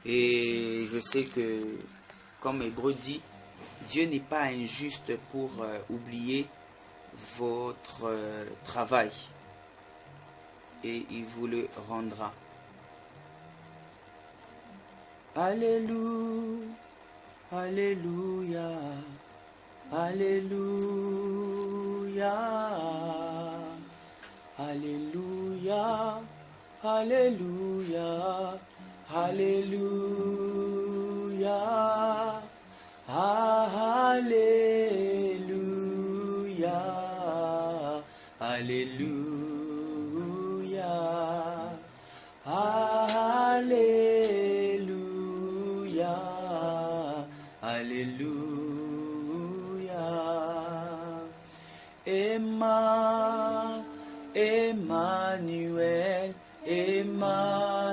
Et je sais que, comme Hébreu dit, Dieu n'est pas injuste pour oublier votre travail. Et il vous le rendra. Alléluia, Alléluia, Alléluia, Alléluia, Alléluia, Alléluia, Alléluia, Alléluia, Alléluia, Alléluia. Emmanuel, Emmanuel,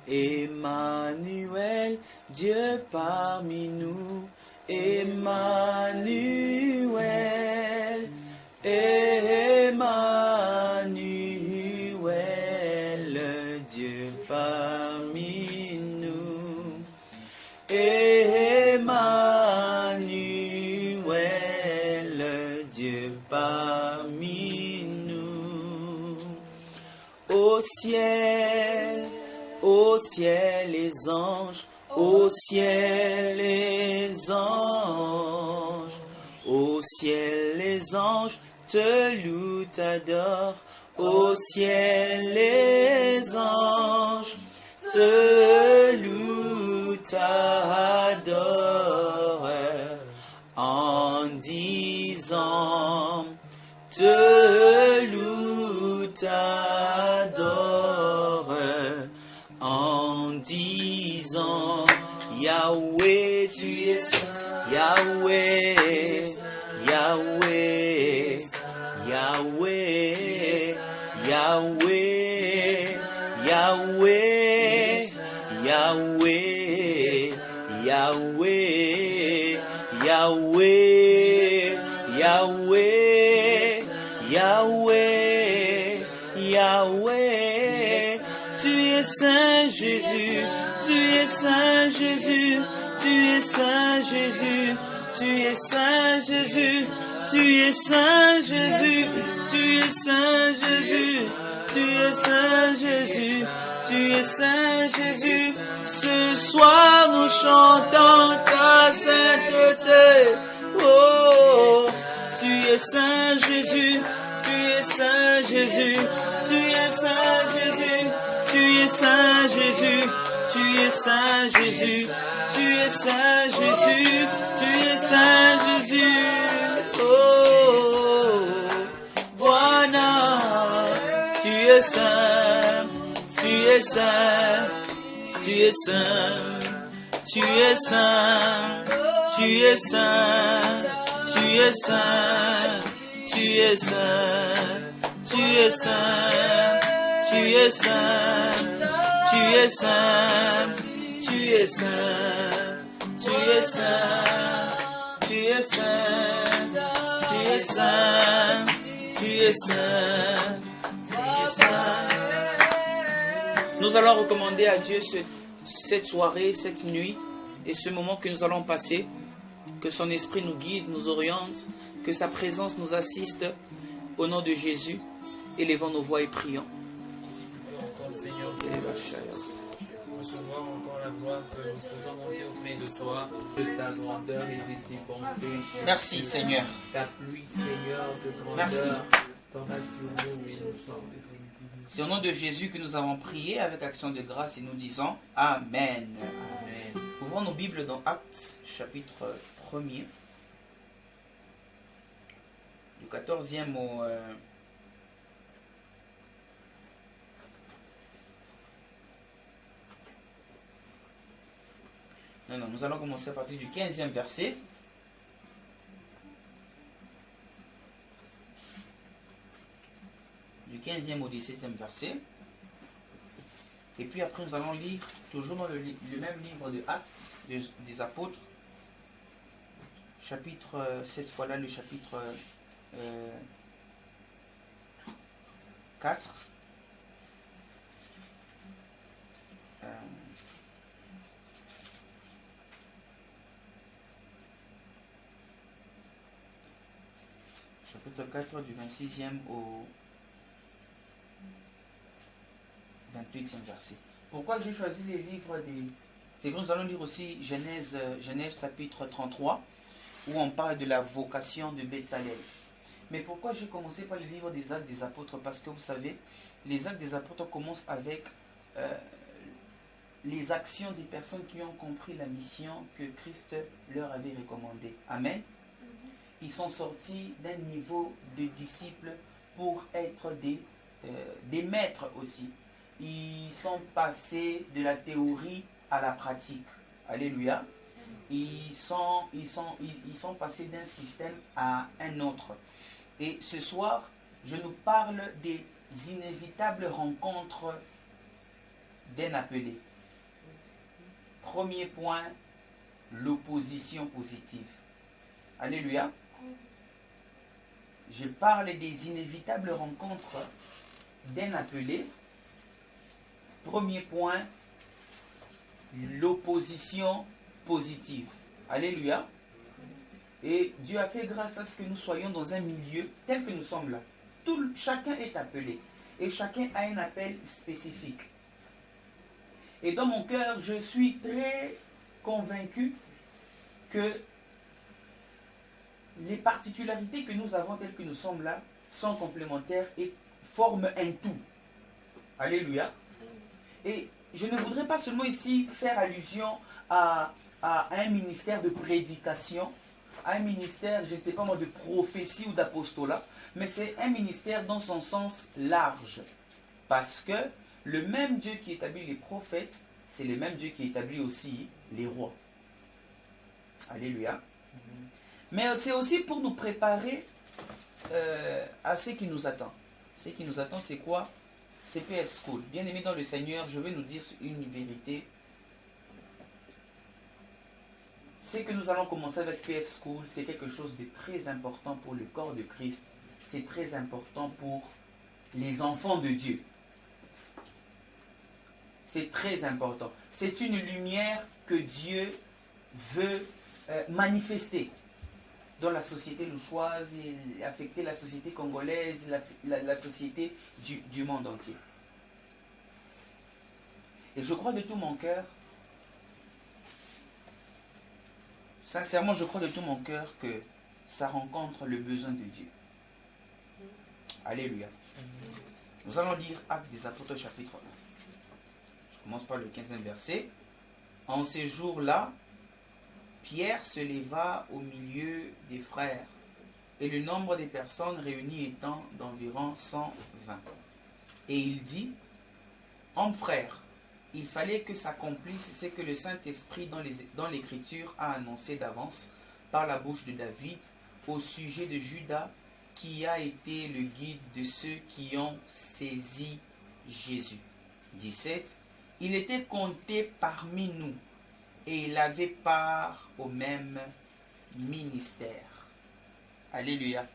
Emmanuel, Dieu parmi nous, Emmanuel, Emmanuel, Dieu parmi nous, Emmanuel, Dieu parmi nous. Au ciel les anges, au ciel les anges, au ciel les anges te louent, t'adorent, au ciel les anges te louent, t'adorent, en disant, te louent, t'adorent, en disant, Yahweh, tu es saint, Yahweh, Yahweh, Yahweh, Yahweh, Yahweh, Yahweh, Yahweh, Yahweh, Yahweh, Yahweh, Yahweh, tu es Saint Jésus, tu es Saint Jésus, tu es Saint Jésus, tu es Saint Jésus, tu es Saint Jésus, tu es Saint Jésus, tu es Saint Jésus, tu es Saint Jésus. Ce soir nous chantons ta sainteté. Oh, tu es Saint Jésus, tu es Saint Jésus, tu es Saint Jésus, tu es Saint Jésus, tu es Saint Jésus, tu es Saint Jésus, tu es Saint Jésus. Oh, Bwana, tu es saint, tu es saint, tu es saint, tu es saint, tu es saint, tu es saint, tu es saint, tu es saint, tu es saint, tu es saint, tu es saint, tu es saint, tu es saint, tu es saint, tu es saint, tu es saint. Nous allons recommander à Dieu cette soirée, cette nuit et ce moment que nous allons passer. Que son esprit nous guide, nous oriente, que sa présence nous assiste. Au nom de Jésus, élevons nos voix et prions. Seigneur, recevoir encore la gloire que nous faisons monter auprès de toi, de ta grandeur et de tes bontés. Merci Seigneur. Ta pluie, Seigneur, de grandeur. Merci. Tomba sur nous et nous sommes devenus. C'est au nom de Jésus que nous avons prié avec action de grâce et nous disons Amen. Amen. Ouvrons nos Bibles dans Actes, chapitre 1er, du 14e au... Non, nous allons commencer à partir du 15e verset. Du 15e au 17e verset. Et puis après, nous allons lire toujours dans le même livre de Actes des Apôtres. Chapitre, cette fois-là, le chapitre 4. chapitre 4, du 26e au 28e verset. Pourquoi j'ai choisi les livres des... C'est vrai, nous allons lire aussi Genèse chapitre 33, où on parle de la vocation de Bethsalel. Mais pourquoi j'ai commencé par le livre des Actes des Apôtres? Parce que vous savez, les Actes des Apôtres commencent avec les actions des personnes qui ont compris la mission que Christ leur avait recommandée. Amen. Ils sont sortis d'un niveau de disciples pour être des maîtres aussi. Ils sont passés de la théorie à la pratique. Alléluia. Ils sont passés d'un système à un autre. Et ce soir, je nous parle des inévitables rencontres d'un appelé. Premier point, l'opposition positive. Alléluia. Je parle des inévitables rencontres d'un appelé. Premier point, l'opposition positive. Alléluia. Et Dieu a fait grâce à ce que nous soyons dans un milieu tel que nous sommes là. Chacun est appelé. Et chacun a un appel spécifique. Et dans mon cœur, je suis très convaincu que les particularités que nous avons telles que nous sommes là sont complémentaires et forment un tout. Alléluia. Et je ne voudrais pas seulement ici faire allusion à un ministère de prédication, à un ministère, je ne sais pas moi, de prophétie ou d'apostolat, mais c'est un ministère dans son sens large. Parce que le même Dieu qui établit les prophètes, c'est le même Dieu qui établit aussi les rois. Alléluia. Mais c'est aussi pour nous préparer à ce qui nous attend. Ce qui nous attend, c'est quoi? C'est PF School. Bien aimé dans le Seigneur, je vais nous dire une vérité. Ce que nous allons commencer avec PF School, c'est quelque chose de très important pour le corps de Christ. C'est très important pour les enfants de Dieu. C'est très important. C'est une lumière que Dieu veut manifester dans la société louchoise, et affecter la société congolaise, la société du monde entier. Et je crois de tout mon cœur, sincèrement je crois de tout mon cœur que ça rencontre le besoin de Dieu. Alléluia. Nous allons lire Actes des Apôtres chapitre 1. Je commence par le 15e verset. En ces jours-là, Pierre se leva au milieu des frères, et le nombre des personnes réunies étant d'environ 120. Et il dit, « Hommes frères, il fallait que s'accomplisse ce que le Saint-Esprit dans l'Écriture a annoncé d'avance par la bouche de David au sujet de Judas, qui a été le guide de ceux qui ont saisi Jésus. » 17. Il était compté parmi nous, et il avait part au même ministère. Alléluia.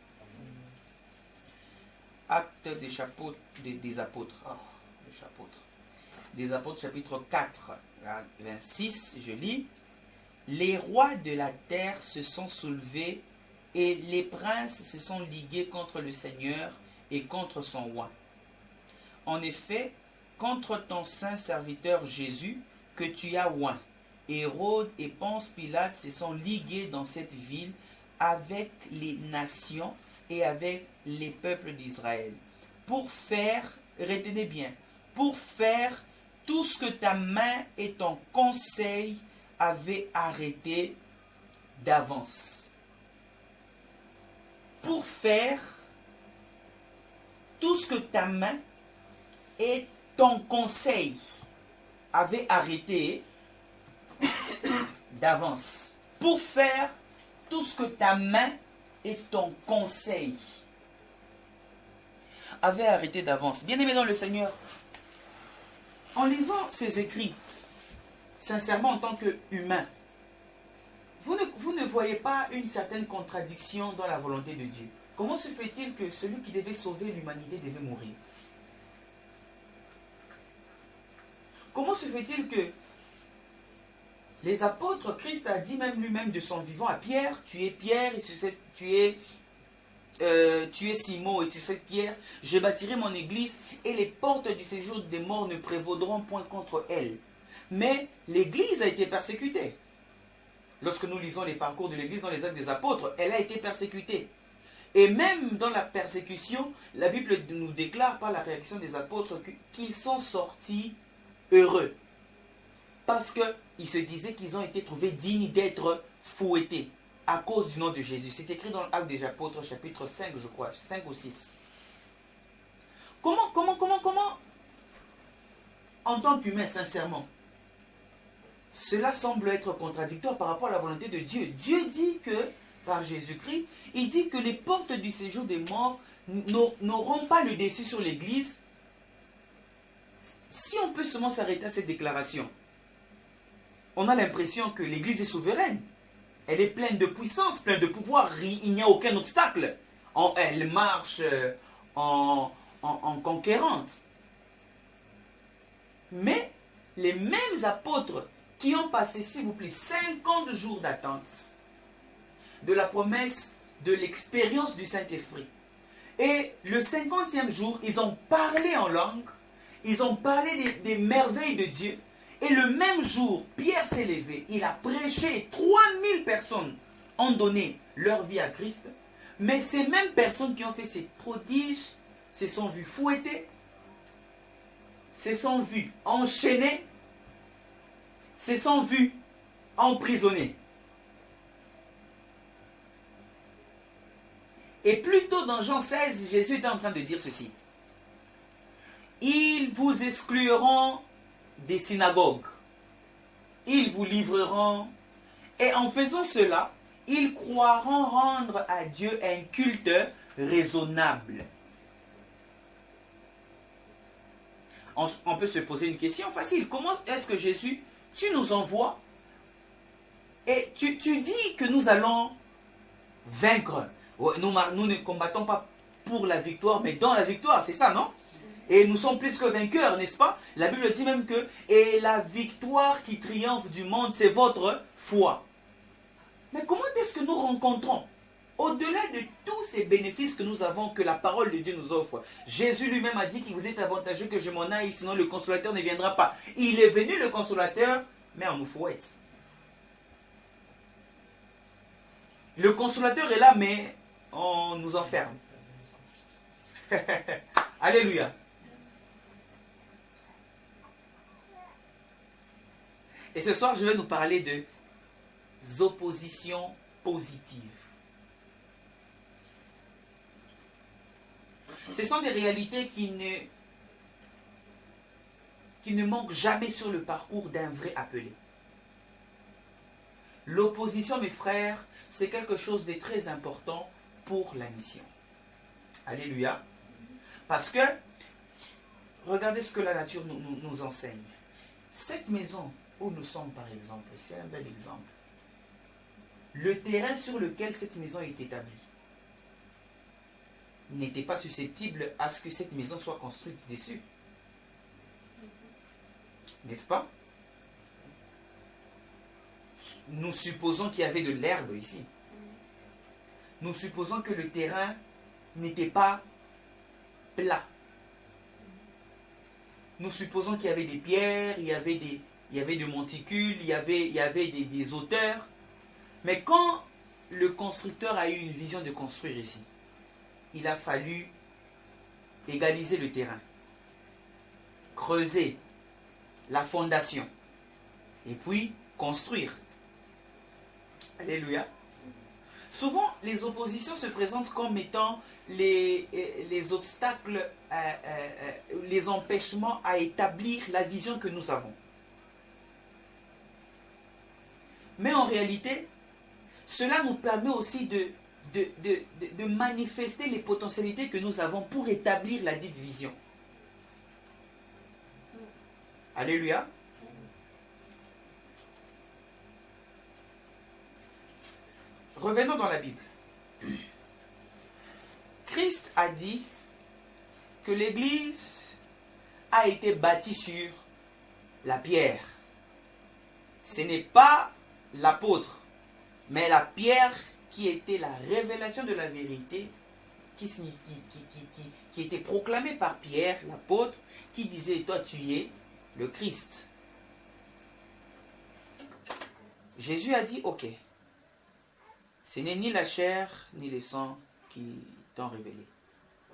Acte des apôtres. Des apôtres chapitre 4, 26, je lis. Les rois de la terre se sont soulevés et les princes se sont ligués contre le Seigneur et contre son roi. En effet, contre ton saint serviteur Jésus que tu as oint, Hérode et Ponce Pilate se sont ligués dans cette ville avec les nations et avec les peuples d'Israël pour faire, retenez bien, pour faire tout ce que ta main et ton conseil avaient arrêté d'avance. Pour faire tout ce que ta main et ton conseil avaient arrêté d'avance. Pour faire tout ce que ta main et ton conseil avaient arrêté d'avance. Bien-aimé dans le Seigneur, en lisant ces écrits, sincèrement en tant qu'humain, vous ne voyez pas une certaine contradiction dans la volonté de Dieu. Comment se fait-il que celui qui devait sauver l'humanité devait mourir? Comment se fait-il que les apôtres, Christ a dit même lui-même de son vivant à Pierre, tu es Pierre, et tu es Simon et sur cette pierre, je bâtirai mon église et les portes du séjour des morts ne prévaudront point contre elle. Mais l'église a été persécutée. Lorsque nous lisons les parcours de l'église dans les actes des apôtres, elle a été persécutée. Et même dans la persécution, la Bible nous déclare par la réaction des apôtres qu'ils sont sortis heureux. Parce qu'ils se disaient qu'ils ont été trouvés dignes d'être fouettés à cause du nom de Jésus. C'est écrit dans l'Acte des Apôtres, chapitre 5, je crois, 5 ou 6. Comment, en tant qu'humain, sincèrement, cela semble être contradictoire par rapport à la volonté de Dieu. Dieu dit que, par Jésus-Christ, il dit que les portes du séjour des morts n'auront pas le dessus sur l'Église. Si on peut seulement s'arrêter à cette déclaration, on a l'impression que l'Église est souveraine. Elle est pleine de puissance, pleine de pouvoir. Il n'y a aucun obstacle. Elle marche en conquérante. Mais les mêmes apôtres qui ont passé, s'il vous plaît, 50 jours d'attente de la promesse de l'expérience du Saint-Esprit. Et le 50e jour, ils ont parlé en langue, ils ont parlé des merveilles de Dieu. Et le même jour, Pierre s'est levé, il a prêché et 3000 personnes ont donné leur vie à Christ. Mais ces mêmes personnes qui ont fait ces prodiges se sont vues fouettées, se sont vues enchaînées, se sont vues emprisonnées. Et plus tôt dans Jean 16, Jésus était en train de dire ceci. Ils vous excluront des synagogues. Ils vous livreront. Et en faisant cela, ils croiront rendre à Dieu un culte raisonnable. On peut se poser une question facile. Comment est-ce que Jésus, tu nous envoies et tu dis que nous allons vaincre? Nous ne combattons pas pour la victoire, mais dans la victoire, c'est ça, non? Et nous sommes plus que vainqueurs, n'est-ce pas? La Bible dit même que et la victoire qui triomphe du monde, c'est votre foi. Mais comment est-ce que nous rencontrons, au-delà de tous ces bénéfices que nous avons, que la parole de Dieu nous offre? Jésus lui-même a dit qu'il vous est avantageux que je m'en aille, sinon le consolateur ne viendra pas. Il est venu le consolateur, mais on nous fouette. Le consolateur est là, mais on nous enferme. Alléluia. Et ce soir, je vais nous parler de oppositions positives. Ce sont des réalités qui ne manquent jamais sur le parcours d'un vrai appelé. L'opposition, mes frères, c'est quelque chose de très important pour la mission. Alléluia. Parce que, regardez ce que la nature nous enseigne. Cette maison où nous sommes, par exemple, c'est un bel exemple. Le terrain sur lequel cette maison est établie n'était pas susceptible à ce que cette maison soit construite dessus. N'est-ce pas? Nous supposons qu'il y avait de l'herbe ici. Nous supposons que le terrain n'était pas plat. Nous supposons qu'il y avait des pierres, il y avait des monticules, il y avait des hauteurs. Mais quand le constructeur a eu une vision de construire ici, il a fallu égaliser le terrain, creuser la fondation et puis construire. Alléluia. Souvent, les oppositions se présentent comme étant les obstacles, les empêchements à établir la vision que nous avons. Mais en réalité, cela nous permet aussi de manifester les potentialités que nous avons pour établir la dite vision. Alléluia. Revenons dans la Bible. Christ a dit que l'Église a été bâtie sur la pierre. Ce n'est pas l'apôtre, mais la pierre qui était la révélation de la vérité qui était proclamé par Pierre, l'apôtre, qui disait, toi tu es le Christ. Jésus a dit, ok, ce n'est ni la chair ni le sang qui t'ont révélé,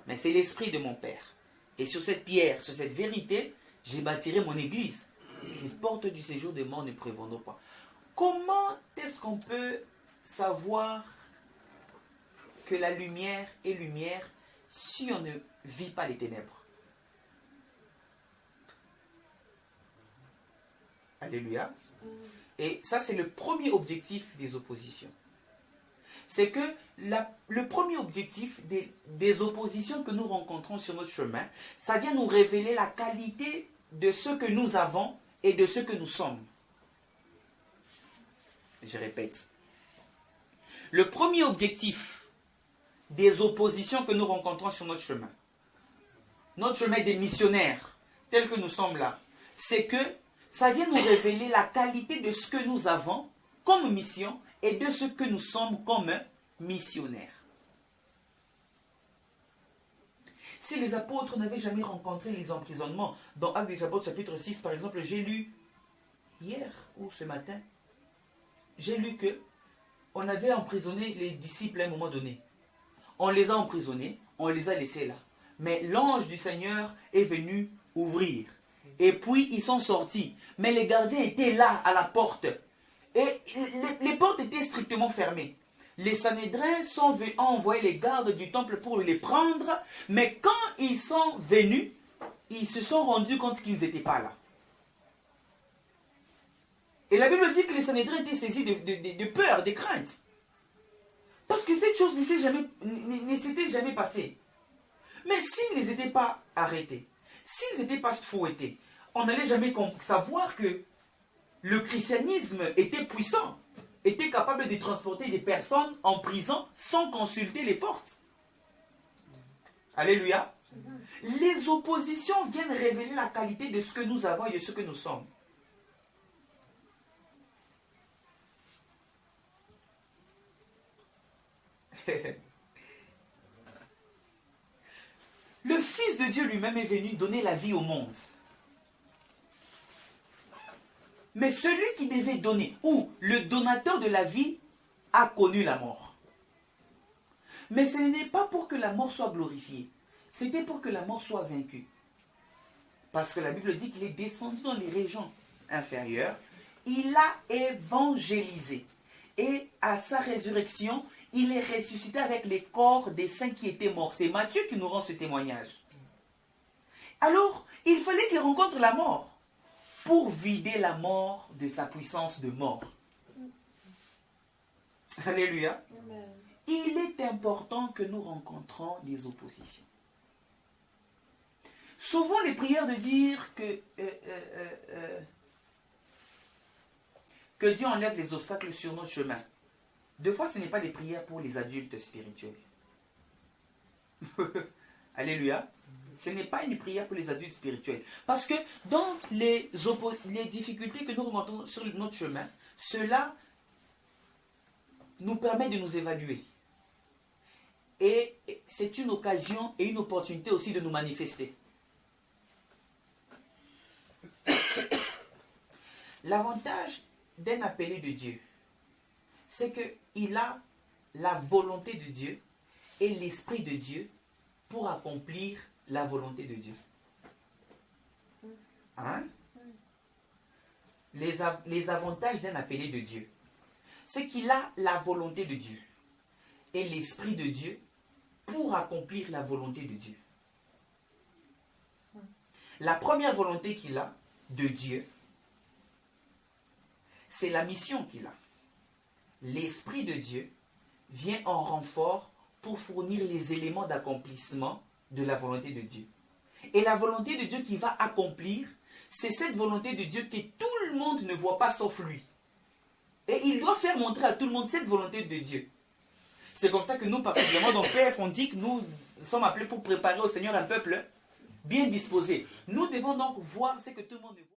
mais c'est l'esprit de mon Père. Et sur cette pierre, sur cette vérité, j'ai bâtiré mon église. Les portes du séjour des morts ne prévaudront pas. Comment est-ce qu'on peut savoir que la lumière est lumière si on ne vit pas les ténèbres? Alléluia. Et ça, c'est le premier objectif des oppositions. C'est que le premier objectif des oppositions que nous rencontrons sur notre chemin, ça vient nous révéler la qualité de ce que nous avons et de ce que nous sommes. Je répète. Le premier objectif des oppositions que nous rencontrons sur notre chemin des missionnaires, tels que nous sommes là, c'est que ça vient nous révéler la qualité de ce que nous avons comme mission et de ce que nous sommes comme missionnaires. Si les apôtres n'avaient jamais rencontré les emprisonnements, dans Actes des Apôtres chapitre 6 par exemple, j'ai lu hier ou ce matin, j'ai lu que on avait emprisonné les disciples à un moment donné. On les a emprisonnés, on les a laissés là. Mais l'ange du Seigneur est venu ouvrir. Et puis ils sont sortis. Mais les gardiens étaient là à la porte. Et les portes étaient strictement fermées. Les Sanhédrins ont envoyé les gardes du temple pour les prendre. Mais quand ils sont venus, ils se sont rendus compte qu'ils n'étaient pas là. Et la Bible dit que les Sanhédrins étaient saisis de peur, de crainte. Parce que cette chose ne s'était jamais passée. Mais s'ils n'étaient pas arrêtés, s'ils n'étaient pas fouettés, on n'allait jamais savoir que le christianisme était puissant, était capable de transporter des personnes en prison sans consulter les portes. Alléluia. Les oppositions viennent révéler la qualité de ce que nous avons et de ce que nous sommes. Le Fils de Dieu lui-même est venu donner la vie au monde. Mais celui qui devait donner, ou le donateur de la vie, a connu la mort. Mais ce n'est pas pour que la mort soit glorifiée. C'était pour que la mort soit vaincue. Parce que la Bible dit qu'il est descendu dans les régions inférieures. Il a évangélisé. Et à sa résurrection, il est ressuscité avec les corps des saints qui étaient morts. C'est Matthieu qui nous rend ce témoignage. Alors, il fallait qu'il rencontre la mort pour vider la mort de sa puissance de mort. Alléluia. Amen. Il est important que nous rencontrons les oppositions. Souvent, les prières de dire que Dieu enlève les obstacles sur notre chemin. Deux fois, ce n'est pas des prières pour les adultes spirituels. Alléluia. Ce n'est pas une prière pour les adultes spirituels. Parce que dans les difficultés que nous rencontrons sur notre chemin, cela nous permet de nous évaluer. Et c'est une occasion et une opportunité aussi de nous manifester. L'avantage d'un appelé de Dieu, c'est qu'il a la volonté de Dieu et l'Esprit de Dieu pour accomplir la volonté de Dieu. Hein? Les avantages d'un appelé de Dieu, c'est qu'il a la volonté de Dieu et l'Esprit de Dieu pour accomplir la volonté de Dieu. La première volonté qu'il a de Dieu, c'est la mission qu'il a. L'Esprit de Dieu vient en renfort pour fournir les éléments d'accomplissement de la volonté de Dieu. Et la volonté de Dieu qui va accomplir, c'est cette volonté de Dieu que tout le monde ne voit pas sauf lui. Et il doit faire montrer à tout le monde cette volonté de Dieu. C'est comme ça que nous, particulièrement dans PF, on dit que nous sommes appelés pour préparer au Seigneur un peuple bien disposé. Nous devons donc voir ce que tout le monde ne voit.